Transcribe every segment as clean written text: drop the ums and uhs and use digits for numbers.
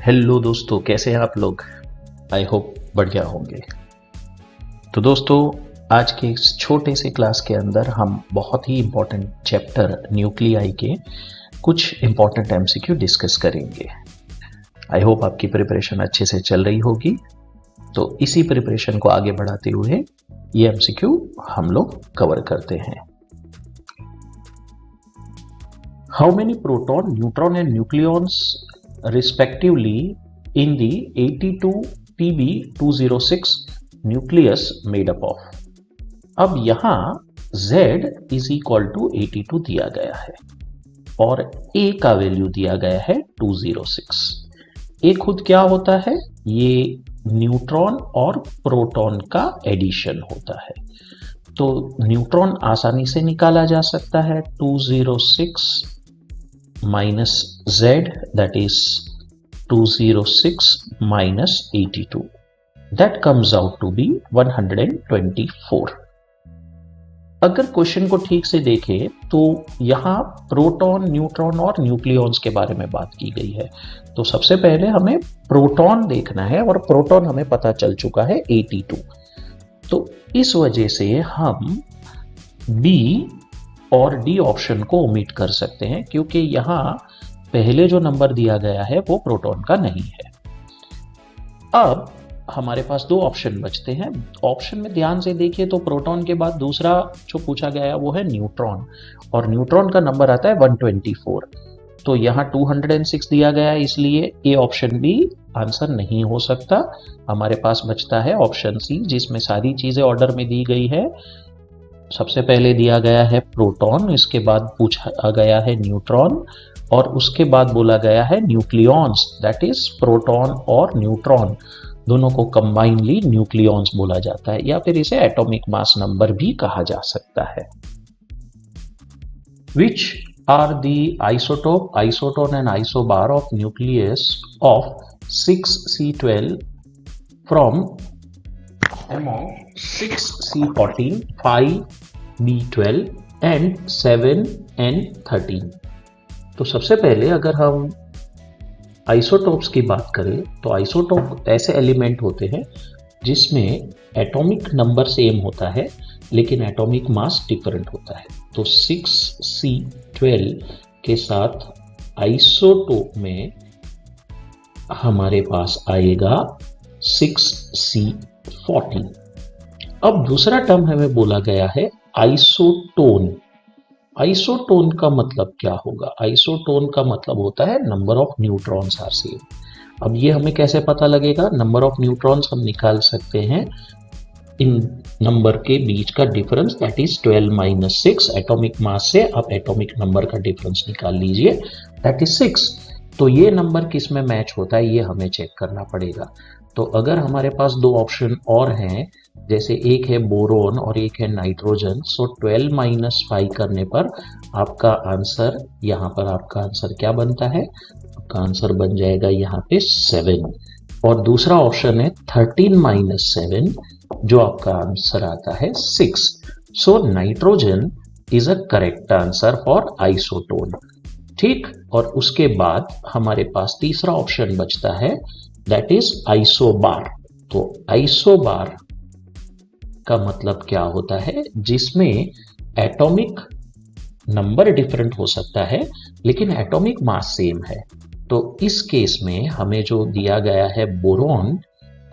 Hello दोस्तों, कैसे हैं आप लोग। आई होप बढ़िया होंगे। तो दोस्तों, आज के इस छोटे से क्लास के अंदर हम बहुत ही इम्पोर्टेंट चैप्टर न्यूक्लियाई के कुछ इम्पोर्टेंट एमसीक्यू डिस्कस करेंगे। आई होप आपकी प्रिपरेशन अच्छे से चल रही होगी। तो इसी प्रिपरेशन को आगे बढ़ाते हुए ये एमसीक्यू हम लोग कवर करते हैं। How many proton, neutron and nucleons respectively in the 82Pb206 nucleus made up of। अब यहां Z is equal to 82 दिया गया है और A का वैल्यू दिया गया है 206। A खुद क्या होता है? ये न्यूट्रॉन और प्रोटॉन का एडिशन होता है। तो न्यूट्रॉन आसानी से निकाला जा सकता है। 206 minus Z, that is 206 minus 82, that comes out to be 124। अगर क्वेश्चन को ठीक से देखें तो यहां प्रोटॉन, न्यूट्रॉन और न्यूक्लियॉन्स के बारे में बात की गई है। तो सबसे पहले हमें प्रोटॉन देखना है और प्रोटॉन हमें पता चल चुका है 82। तो इस वजह से हम बी और डी ऑप्शन को ओमिट कर सकते हैं, क्योंकि यहां पहले जो नंबर दिया गया है वो प्रोटॉन का नहीं है। अब हमारे पास दो ऑप्शन बचते हैं। ऑप्शन में ध्यान से देखिए तो प्रोटॉन के बाद दूसरा जो पूछा गया है वो है न्यूट्रॉन, और न्यूट्रॉन का नंबर आता है 124। तो यहां 206 दिया गया है, इसलिए ए ऑप्शन भी आंसर नहीं हो सकता। हमारे पास बचता है ऑप्शन सी, जिसमें सारी चीजें ऑर्डर में दी गई है। सबसे पहले दिया गया है प्रोटॉन, इसके बाद पूछा गया है न्यूट्रॉन, और उसके बाद बोला गया है न्यूक्लियॉन्स, दैट इज प्रोटॉन और न्यूट्रॉन दोनों को कंबाइनली न्यूक्लियॉन्स बोला जाता है, या फिर इसे एटॉमिक मास नंबर भी कहा जा सकता है। Which are the isotope, isotone and isobar of nucleus of 6C12 from among 6C14, 5B12 and 7N13। तो सबसे पहले अगर हम आइसोटोप्स की बात करें तो आइसोटोप ऐसे एलिमेंट होते हैं जिसमें एटॉमिक नंबर सेम होता है लेकिन एटॉमिक मास डिफरेंट होता है। तो 6C12 के साथ आइसोटोप में हमारे पास आएगा 6C14। अब दूसरा टर्म हमें बोला गया है आइसोटोन। आइसोटोन का मतलब क्या होगा? आइसोटोन का मतलब होता है number of neutrons are same. अब ये हमें कैसे पता लगेगा? नंबर ऑफ न्यूट्रॉन्स हम निकाल सकते हैं इन नंबर के बीच का difference, that is 12 - 6। Atomic mass से आप एटॉमिक नंबर का डिफरेंस निकाल लीजिए, दैट इज 6। तो ये नंबर किस में मैच होता है ये हमें चेक करना पड़ेगा। तो अगर हमारे पास दो ऑप्शन और हैं, जैसे एक है बोरोन और एक है नाइट्रोजन, सो 12 - 5 करने पर आपका आंसर, यहाँ पर आपका आंसर क्या बनता है? आपका आंसर बन जाएगा यहाँ पे 7। और दूसरा ऑप्शन है 13 - 7, जो आपका आंसर आता है 6। So nitrogen is a correct answer for isotone. ठीक, और उसके बाद हमारे पास तीसरा ऑप्शन बचता है, दैट इज आइसोबार। तो आइसोबार का मतलब क्या होता है? जिसमें एटॉमिक नंबर डिफरेंट हो सकता है लेकिन एटॉमिक मास सेम है। तो इस केस में हमें जो दिया गया है बोरॉन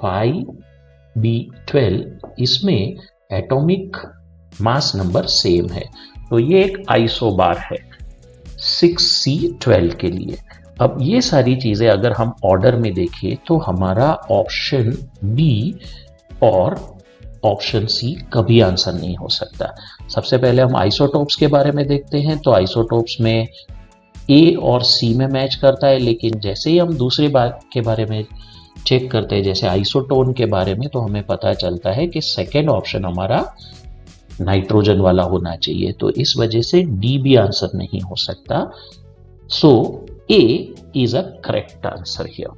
5B12, इसमें एटॉमिक मास नंबर सेम है, तो ये एक आइसोबार है 6C12 के लिए। अब ये सारी चीजें अगर हम ऑर्डर में देखें तो हमारा ऑप्शन बी और ऑप्शन सी कभी आंसर नहीं हो सकता। सबसे पहले हम आइसोटोप्स के बारे में देखते हैं। तो आइसोटोप्स में ए और सी में मैच करता है, लेकिन जैसे ही हम दूसरे बात के बारे में चेक करते हैं, जैसे आइसोटोन के बारे में, तो हमें पता चलता है कि सेकेंड ऑप्शन हमारा नाइट्रोजन वाला होना चाहिए। तो इस वजह से डी भी आंसर नहीं हो सकता। सो A is a correct answer here.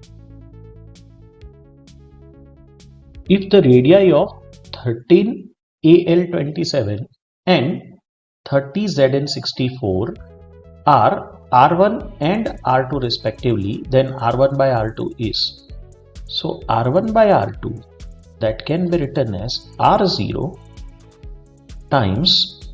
If the radii of 13Al27 and 30Zn64 are R1 and R2 respectively, then R1 by R2 is, so R1 by R2, that can be written as R0 times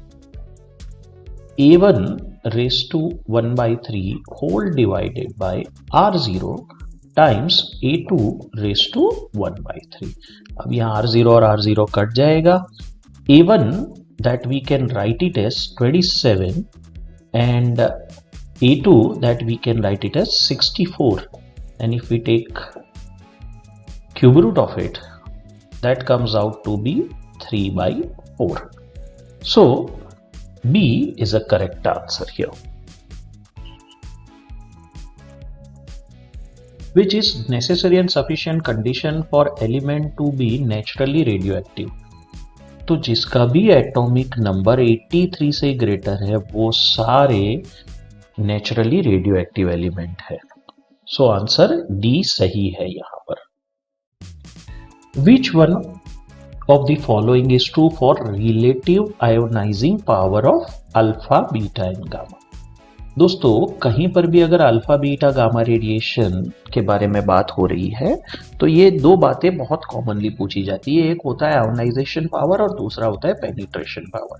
A1 raised to 1 by 3 whole divided by R0 times A2 raised to 1 by 3. अब यहाँ R0 और R0 cut जाएगा. A1 that we can write it as 27 and A2 that we can write it as 64, and if we take cube root of it, that comes out to be 3 by 4. So B is a correct answer here. Which is necessary and sufficient condition for element to be naturally radioactive? तो जिसका भी atomic number 83 से greater है वो सारे naturally radioactive element है. So answer D सही है यहां पर. Which one of the following is true for relative ionizing power of alpha beta and gamma? दोस्तों कहीं पर भी अगर अल्फा बीटा गामा रेडिएशन के बारे में बात हो रही है तो ये दो बातें बहुत कॉमनली पूछी जाती है. एक होता है आयोनाइजेशन पावर और दूसरा होता है पेनिट्रेशन पावर.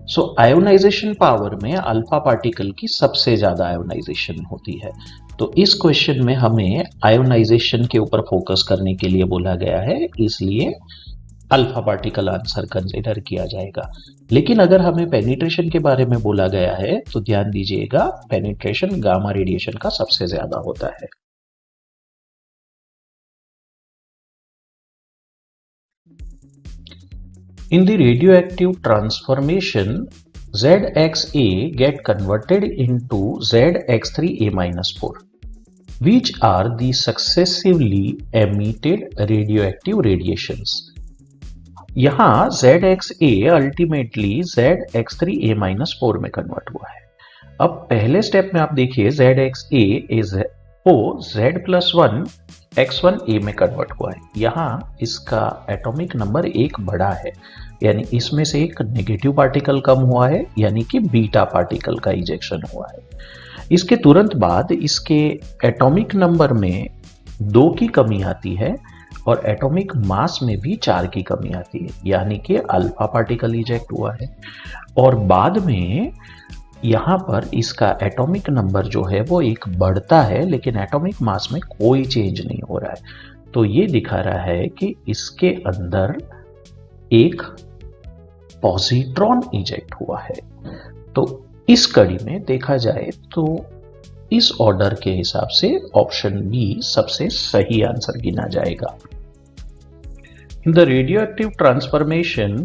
सो आयोनाइजेशन पावर में अल्फा पार्टिकल की सबसे ज्यादा आयोनाइजेशन होती है. तो इस क्वेश्चन में हमें आयोनाइजेशन के ऊपर फोकस करने के लिए बोला गया है, इसलिए अल्फा पार्टिकल आंसर कंसीडर किया जाएगा. लेकिन अगर हमें पेनिट्रेशन के बारे में बोला गया है तो ध्यान दीजिएगा पेनिट्रेशन गामा रेडिएशन का सबसे ज्यादा होता है. In the radioactive transformation, ZXA get converted into ZX3A-4. Which are the successively emitted radioactive radiations? यहाँ ZXA अल्टीमेटली ZX3A-4 में कन्वर्ट हुआ है. अब पहले स्टेप में आप देखिए ZXA को Z+1 X1A में कन्वर्ट हुआ है. यहाँ इसका एटॉमिक नंबर एक बड़ा है, यानी इसमें से एक नेगेटिव पार्टिकल कम हुआ है, यानी कि बीटा पार्टिकल का इजेक्शन हुआ है. इसके तुरंत बाद इसके एटॉमिक नंबर में 2 की कमी आती है और एटॉमिक मास में भी 4 की कमी आती है, यानी कि अल्फा पार्टिकल इजेक्ट हुआ है. और बाद में यहाँ पर इसका एटॉमिक नंबर जो है वो एक बढ़ता है, लेकिन एटॉमिक मास में कोई चेंज नहीं हो रहा है. तो ये दिखा रहा है कि इसके अंदर एक पॉजिट्रॉन इजेक्ट हुआ है. तो इस कड़ी में देखा जाए तो इस ऑर्डर के हिसाब से ऑप्शन बी सबसे सही आंसर गिना जाएगा. In the radioactive transformation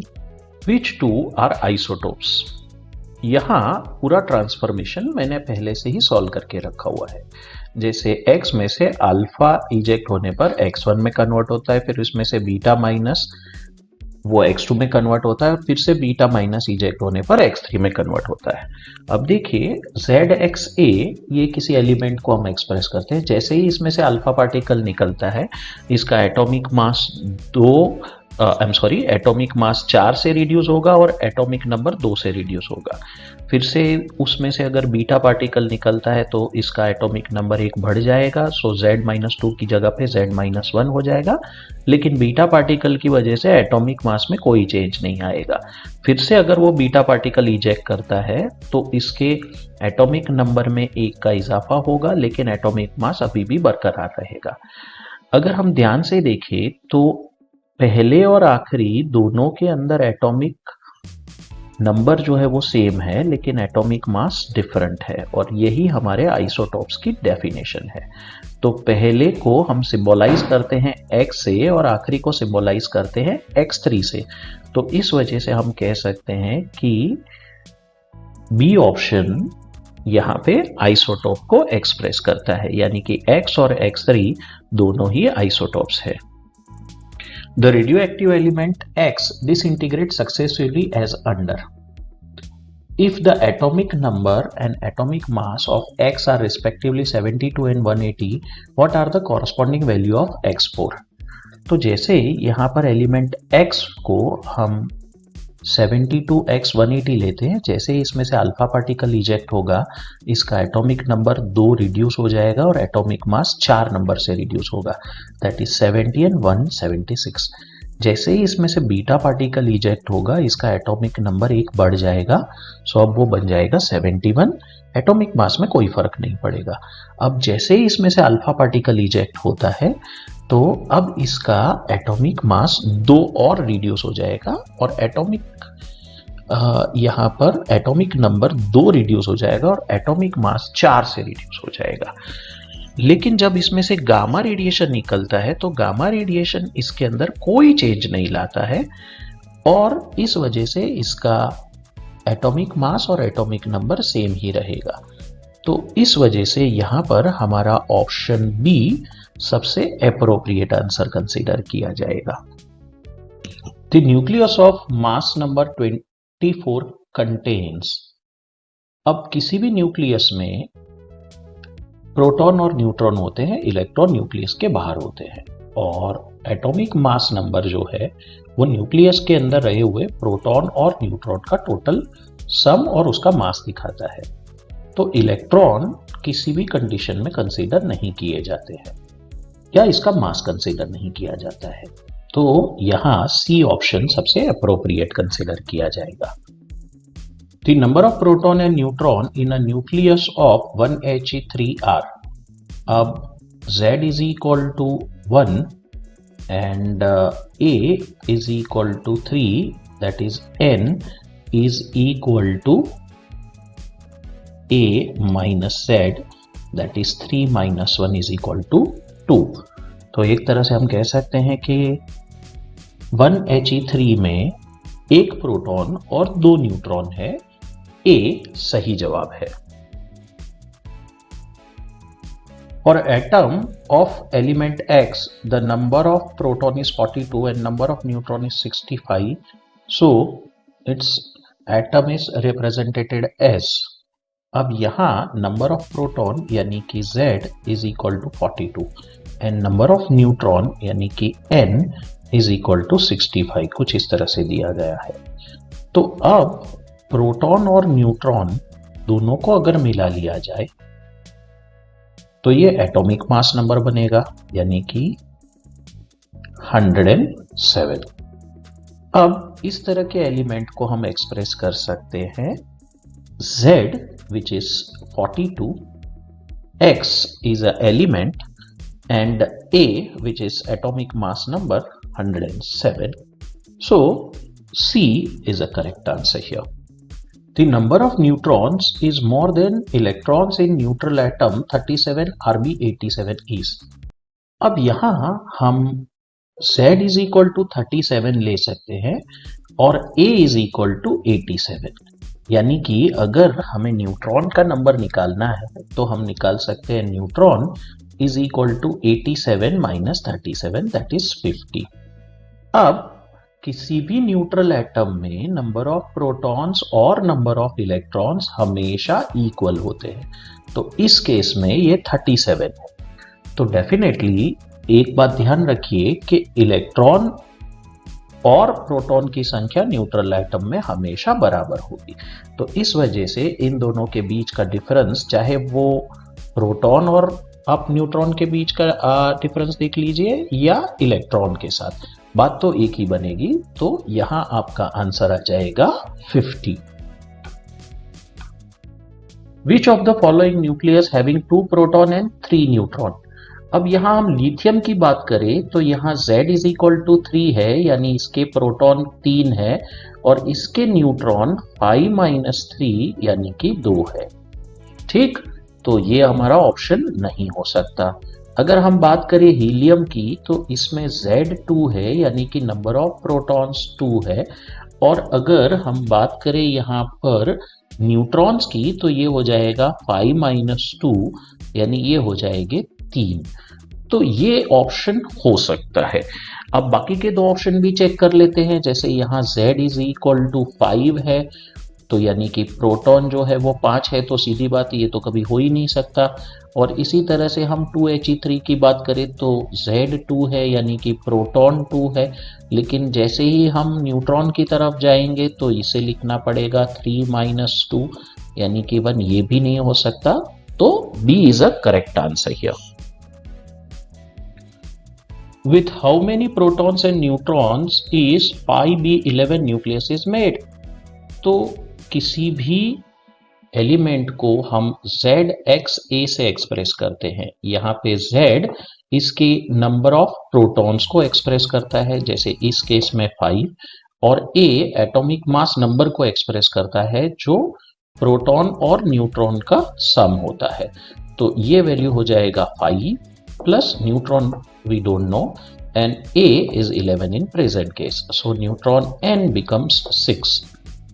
which two are isotopes? यहां पूरा ट्रांसफॉर्मेशन मैंने पहले से ही सॉल्व करके रखा हुआ है. जैसे X में से अल्फा इजेक्ट होने पर X1 में कन्वर्ट होता है, फिर उसमें से बीटा माइनस वो X2 में कन्वर्ट होता है, और फिर से बीटा माइनस इजेक्ट होने पर X3 में कन्वर्ट होता है. अब देखिए ZXA ये किसी एलिमेंट को हम एक्सप्रेस करते हैं. जैसे ही इसमें से अल्फा पार्टिकल निकलता है इसका एटॉमिक मास एटॉमिक मास 4 से रिड्यूस होगा और एटॉमिक नंबर 2 से रिड्यूस होगा. फिर से उसमें से अगर बीटा पार्टिकल निकलता है तो इसका एटॉमिक नंबर 1 बढ़ जाएगा. सो Z-2 की जगह पे Z-1 हो जाएगा, लेकिन बीटा पार्टिकल की वजह से एटॉमिक मास में कोई चेंज नहीं आएगा. फिर से अगर वो बीटा पार्टिकल इजेक्ट करता है तो इसके एटॉमिक नंबर में 1 का इजाफा होगा, लेकिन एटॉमिक मास अभी भी बरकरार रहेगा. अगर हम ध्यान से देखें तो पहले और आखिरी दोनों के अंदर एटॉमिक नंबर जो है वो सेम है, लेकिन एटॉमिक मास डिफरेंट है, और यही हमारे आइसोटोप्स की डेफिनेशन है. तो पहले को हम सिंबलाइज करते हैं X से और आखिरी को सिंबलाइज करते हैं X3 से. तो इस वजह से हम कह सकते हैं कि बी ऑप्शन यहाँ पे आइसोटोप को एक्सप्रेस करता है, यानी कि X और X3 दोनों ही आइसोटोप्स है. The radioactive element X disintegrates successively as under. If the atomic number and atomic mass of X are respectively 72 and 180, what are the corresponding value of X4? तो जैसे यहाँ पर एलिमेंट X को हम 72x 180 लेते हैं, जैसे ही इसमें से अल्फा पार्टिकल इजेक्ट होगा इसका एटॉमिक नंबर 2 रिड्यूस हो जाएगा और एटॉमिक मास 4 नंबर से रिड्यूस होगा, दैट इज 70 एंड 176। जैसे ही इसमें से बीटा पार्टिकल इजेक्ट होगा इसका एटॉमिक नंबर 1 बढ़ जाएगा, सो अब वो बन जाएगा 71। एटॉमिक मास में कोई फर्क नहीं पड़ेगा। अब जैसे ही इसमें से अल्फा पार्टिकल इजेक्ट होता है तो अब इसका एटॉमिक मास 2 और रिड्यूस हो जाएगा और यहाँ पर एटॉमिक नंबर 2 रिड्यूस हो जाएगा और एटॉमिक मास 4 से रिड्यूस हो जाएगा। लेकिन जब इसमें से गामा रेडिएशन निकलता है तो गामा रेडिएशन इसके अंदर कोई चेंज नहीं लाता है और इस वजह से इसका एटॉमिक मास और एटॉमिक नंबर सेम ही रहेगा। तो इस वजह से यहां पर हमारा ऑप्शन बी सबसे एप्रोप्रिएट आंसर कंसीडर किया जाएगा। The nucleus of mass number 24 contains. अब किसी भी न्यूक्लियस में प्रोटॉन और न्यूट्रॉन होते हैं, इलेक्ट्रॉन न्यूक्लियस के बाहर होते हैं और एटॉमिक मास नंबर जो है वो न्यूक्लियस के अंदर रहे हुए प्रोटॉन और न्यूट्रॉन का टोटल सम और उसका मास दिखाता है। तो इलेक्ट्रॉन किसी भी कंडीशन में कंसीडर नहीं किए जाते हैं या इसका मास कंसीडर नहीं किया जाता है, तो यहां सी ऑप्शन सबसे अप्रोप्रिएट कंसीडर किया जाएगा। The number of proton and neutron in a nucleus of 1He3 अब Z is equal to 1 and A is equal to 3, that is N is equal to A minus Z, that is 3 minus 1 is equal to 2। तो एक तरह से हम कह सकते हैं कि 1He3 में एक प्रोटॉन और 2 न्यूट्रॉन है, A सही जवाब है। For atom of element X, the number of proton is 42 and number of neutron is 65. So its atom is represented as। अब यहाँ number of proton यानी कि Z is equal to 42 and number of neutron यानी कि N is equal to 65, कुछ इस तरह से दिया गया है। तो अब प्रोटॉन और न्यूट्रॉन दोनों को अगर मिला लिया जाए तो ये एटॉमिक मास नंबर बनेगा यानी कि 107। अब इस तरह के एलिमेंट को हम एक्सप्रेस कर सकते हैं Z which is 42, X is a element and A which is atomic mass number 107. So C is a correct answer here. The number of neutrons is more than electrons in neutral atom 37 Rb87 is। अब यहां हम Z is equal to 37 ले सकते हैं और A is equal to 87, यानी कि अगर हमें न्यूट्रॉन का नंबर निकालना है तो हम निकाल सकते हैं neutron is equal to 87 minus 37, that is 50। अब किसी भी न्यूट्रल एटम में नंबर ऑफ प्रोटॉन्स और नंबर ऑफ इलेक्ट्रॉन्स हमेशा इक्वल होते हैं, तो इस केस में ये 37 है। तो डेफिनेटली एक बात ध्यान रखिए कि इलेक्ट्रॉन और प्रोटॉन की संख्या न्यूट्रल एटम में हमेशा बराबर होगी। तो इस वजह से इन दोनों के बीच का डिफरेंस, चाहे वो प्रोटॉन और आप न्यूट्रॉन के बीच का डिफरेंस देख लीजिए या इलेक्ट्रॉन के साथ, बात तो एक ही बनेगी। तो यहां आपका आंसर आ जाएगा 50। Which of the following nucleus having 2 proton and 3 neutron? अब यहां हम लिथियम की बात करें तो यहां Z is equal to 3 है, यानी इसके प्रोटॉन 3 है और इसके न्यूट्रॉन 5 minus 3 यानी कि 2 है। ठीक, तो ये हमारा ऑप्शन नहीं हो सकता। अगर हम बात करें हीलियम की तो इसमें Z2 है, यानी कि नंबर ऑफ प्रोटॉन्स 2 है और अगर हम बात करें यहाँ पर न्यूट्रॉन्स की तो ये हो जाएगा 5 minus 2 यानी ये हो जाएंगे 3। तो ये ऑप्शन हो सकता है। अब बाकी के दो ऑप्शन भी चेक कर लेते हैं, जैसे यहाँ Z is equal to 5 है तो यानी कि प्रोटॉन जो है वो 5 है, तो सीधी बात ये तो कभी हो ही नहीं सकता। और इसी तरह से हम 2He3 की बात करें तो Z2 है, यानी कि प्रोटॉन 2 है, लेकिन जैसे ही हम न्यूट्रॉन की तरफ जाएंगे तो इसे लिखना पड़ेगा 3 - 2, यानी कि 1, ये भी नहीं हो सकता। तो B is a correct answer here. With how many protons and neutrons is pi b11 nucleus is made? तो किसी भी एलिमेंट को हम ZXA से एक्सप्रेस करते हैं। यहाँ पे Z इसके नंबर ऑफ प्रोटॉन्स को एक्सप्रेस करता है, जैसे इस केस में 5, और A एटॉमिक मास नंबर को एक्सप्रेस करता है, जो प्रोटॉन और न्यूट्रॉन का सम होता है। तो ये वैल्यू हो जाएगा 5 plus neutron we don't know, and A is 11 in present case, so neutron N becomes 6.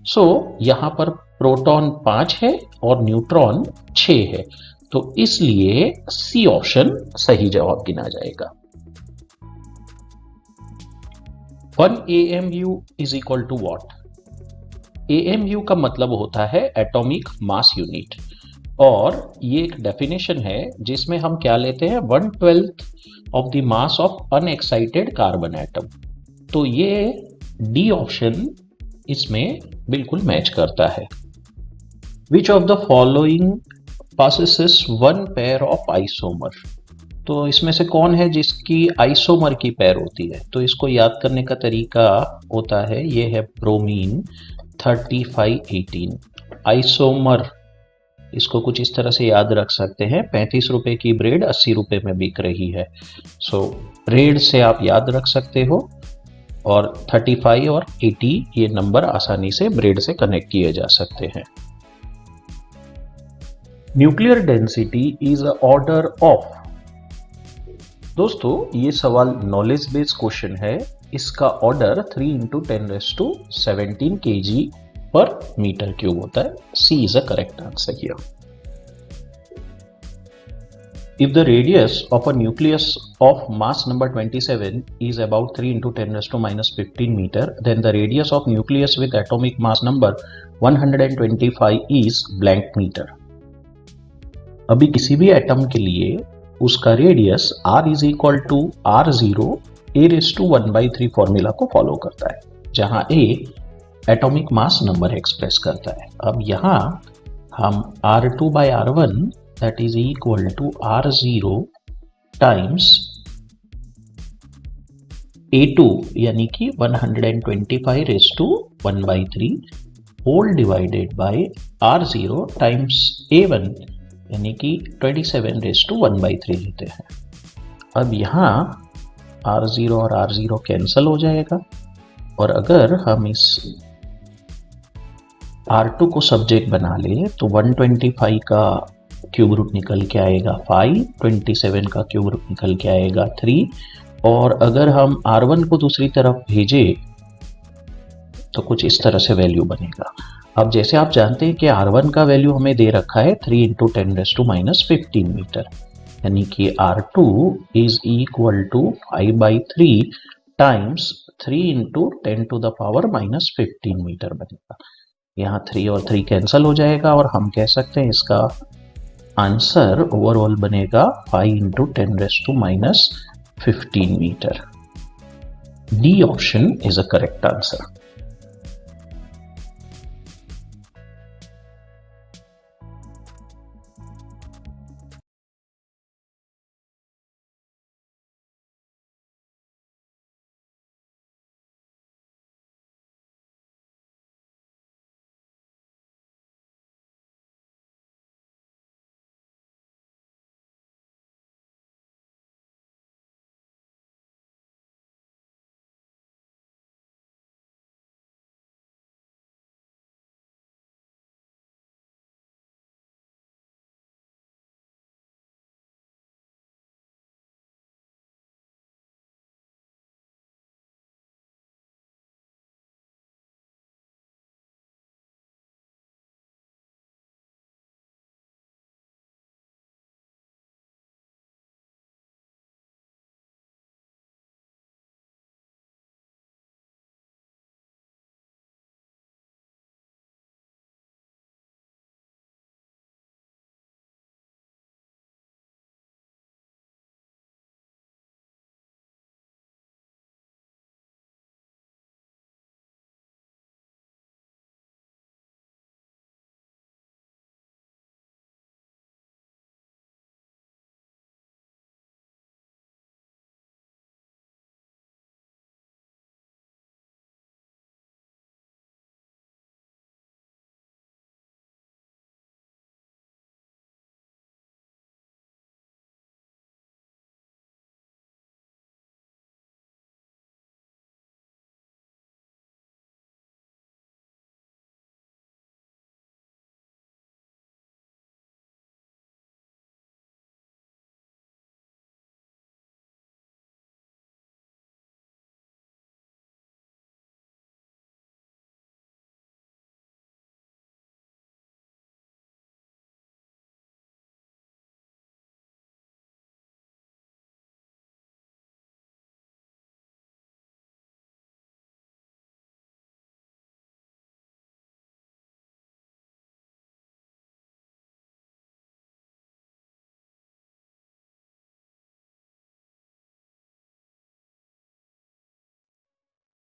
so यहाँ पर प्रोटॉन 5 है और न्यूट्रॉन 6 है, तो इसलिए C ऑप्शन सही जवाब गिना जाएगा। 1 AMU is equal to what? AMU का मतलब होता है एटॉमिक मास यूनिट, और ये एक डेफिनेशन है जिसमें हम क्या लेते हैं, 1/12 of the mass of unexcited carbon atom. तो ये डी ऑप्शन इसमें बिल्कुल मैच करता है। Which of the following possesses one pair of isomer? तो इसमें से कौन है जिसकी आइसोमर की पेयर होती है? तो इसको याद करने का तरीका होता है, ये है ब्रोमीन 3518 आइसोमर। इसको कुछ इस तरह से याद रख सकते हैं, 35 रुपए की ब्रेड 80 रुपए में बिक रही है। सो ब्रेड से आप याद रख सकते हो, और 35 और 80 ये नंबर आसानी से ब्रेड से कनेक्ट किए जा सकते हैं। Nuclear density is a order of. दोस्तों ये सवाल नॉलेज बेस्ड क्वेश्चन है, इसका order 3 × 10⁻17 kg per meter cube होता है। C is a correct answer here. If the radius of a nucleus of mass number 27 is about 3 × 10⁻15 meter, then the radius of nucleus with atomic mass number 125 is blank meter. अभी किसी भी atom के लिए उसका radius R is equal to R0 a⁻1/3 formula को follow करता है, जहां A atomic mass number express करता है। अब यहां हम R2/R1 that is equal to R0 times A2 यानी कि 125⁻1/3 whole divided by R0 times A1 यानी कि 27⁻1/3 लेते हैं। अब यहां R0 और R0 कैंसल हो जाएगा, और अगर हम इस R2 को सब्जेक्ट बना ले तो 125 का क्यूब रूट निकल के आएगा 5, 27 का क्यूब रूट निकल के आएगा 3, और अगर हम R1 को दूसरी तरफ भेजे तो कुछ इस तरह से वैल्यू बनेगा। अब जैसे आप जानते हैं कि R1 का वैल्यू हमें दे रखा है 3 × 10⁻15 मीटर, यानी कि R2 is equal to 5/3 times 3 × 10⁻⁻15 metre बनेगा। यहाँ 3 और 3 कैंसल हो जाएगा, और हम कह सकते हैं इसका आंसर ओवरऑल बनेगा 5 × 10⁻15 metre. D option is a correct answer.